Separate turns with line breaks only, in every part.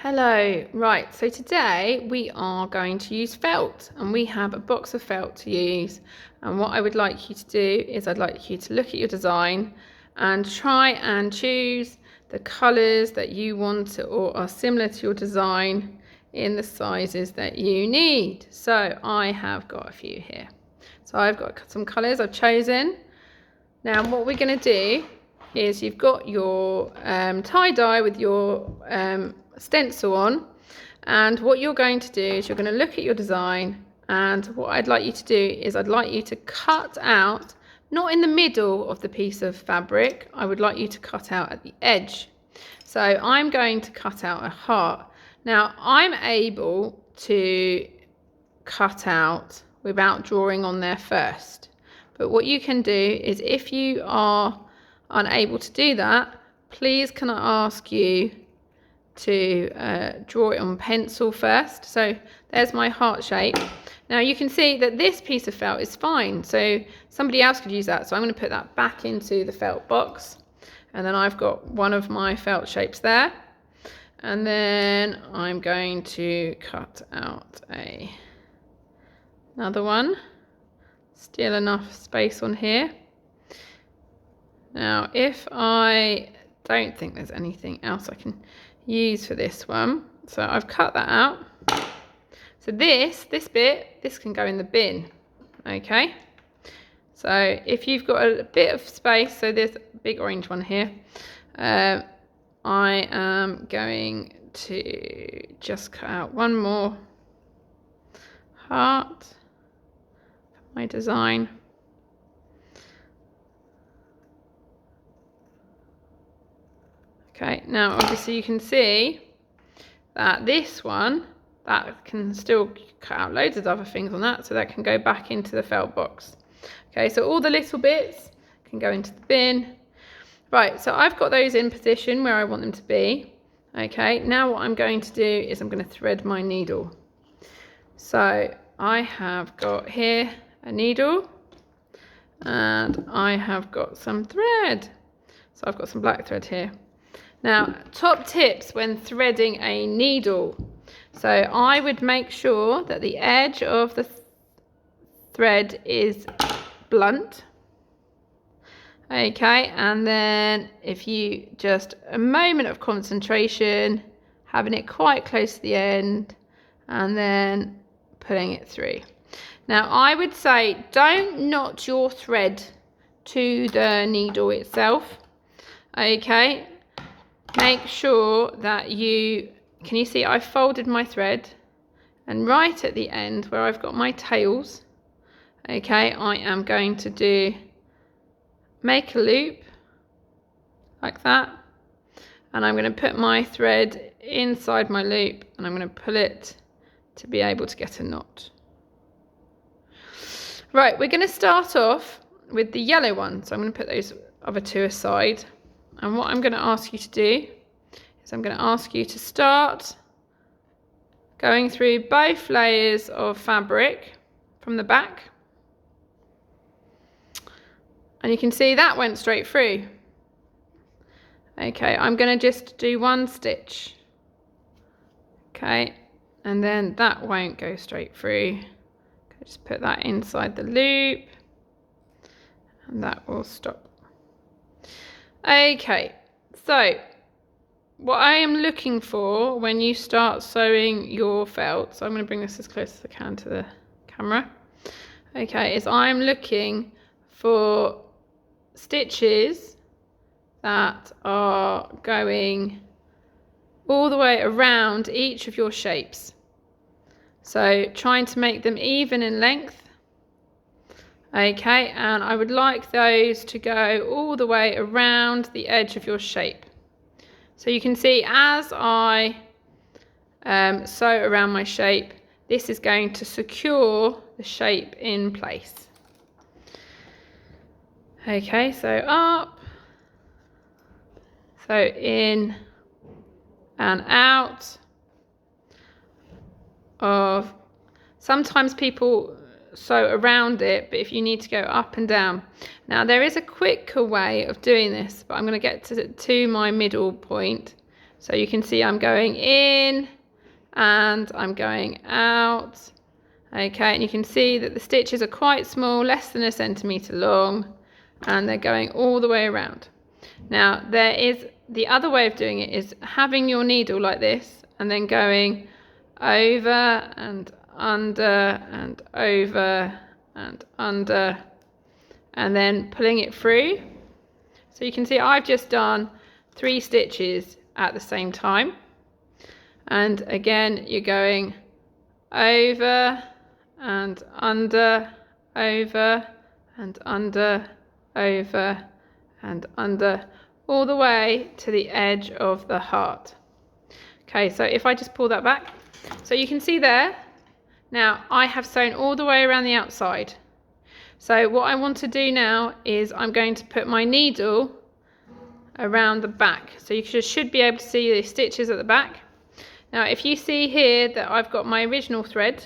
Hello, right, so today we are going to use felt and we have a box of felt to use, and what I would like you to do is I'd like you to look at your design and try and choose the colours that you want or are similar to your design in the sizes that you need. So I have got a few here. So I've got some colours I've chosen. Now what we're going to do is you've got your tie-dye with your stencil on, and what you're going to do is you're going to look at your design, and what I'd like you to do is I'd like you to cut out, not in the middle of the piece of fabric, I would like you to cut out at the edge. So I'm going to cut out a heart. Now I'm able to cut out without drawing on there first, but what you can do is if you are unable to do that, please can I ask you to draw it on pencil first. So there's my heart shape. Now you can see that this piece of felt is fine, so somebody else could use that, so I'm going to put that back into the felt box, and then I've got one of my felt shapes there, and then I'm going to cut out another one, still enough space on here. Now if I don't think there's anything else I can use for this one, so I've cut that out. So this bit, this can go in the bin, okay? So if you've got a bit of space, so there's a big orange one here, I am going to just cut out one more heart for my design. Okay, now obviously you can see that this one, that can still cut out loads of other things on that, so that can go back into the felt box. Okay, so all the little bits can go into the bin. Right, so I've got those in position where I want them to be. Okay, now what I'm going to do is I'm going to thread my needle. So I have got here a needle, and I have got some thread. So I've got some black thread here. Now, top tips when threading a needle. So I would make sure that the edge of the thread is blunt. Okay, and then if you just a moment of concentration, having it quite close to the end, and then pulling it through. Now I would say don't knot your thread to the needle itself. Okay. Make sure that can you see I've folded my thread, and right at the end where I've got my tails, okay, I am going to make a loop like that, and I'm going to put my thread inside my loop, and I'm going to pull it to be able to get a knot. Right, we're going to start off with the yellow one, so I'm going to put those other two aside. And what I'm going to ask you to do is I'm going to ask you to start going through both layers of fabric from the back. And you can see that went straight through. Okay, I'm going to just do one stitch. Okay, and then that won't go straight through. Just put that inside the loop, and that will stop. Okay, so what I am looking for when you start sewing your felt, so I'm going to bring this as close as I can to the camera, okay, is I'm looking for stitches that are going all the way around each of your shapes. So trying to make them even in length. Okay, and I would like those to go all the way around the edge of your shape. So you can see as I sew around my shape, this is going to secure the shape in place. Okay, so up, so in and out of, sometimes people sew around it, but if you need to go up and down. Now there is a quicker way of doing this, but I'm going to get to my middle point, So you can see I'm going in and I'm going out. Okay, and you can see that the stitches are quite small, less than 1 centimetre long, and they're going all the way around. Now, there is the other way of doing it is having your needle like this and then going over and under and over and under and then pulling it through. So you can see I've just done 3 stitches at the same time, and again you're going over and under, over and under, over and under, all the way to the edge of the heart. Okay, so if I just pull that back, so you can see there, now I have sewn all the way around the outside. So what I want to do now is I'm going to put my needle around the back. So you should be able to see the stitches at the back. Now if you see here that I've got my original thread,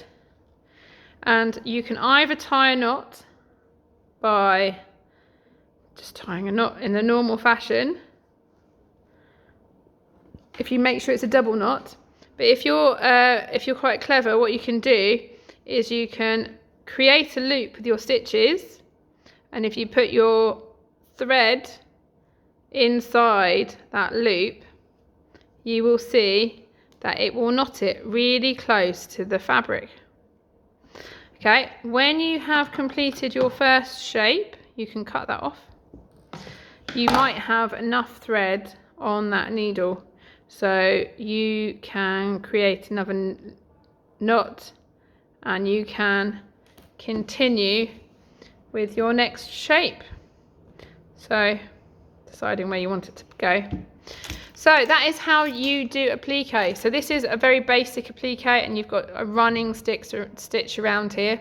and you can either tie a knot by just tying a knot in the normal fashion, if you make sure it's a double knot. But if you're quite clever, what you can do is you can create a loop with your stitches, and if you put your thread inside that loop, you will see that it will knot it really close to the fabric. Okay, when you have completed your first shape, you can cut that off. You might have enough thread on that needle, so you can create another knot and you can continue with your next shape. So deciding where you want it to go. So that is how you do applique. So this is a very basic applique, and you've got a running stitch around here.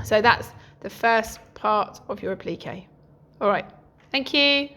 So that's the first part of your applique. All right, thank you.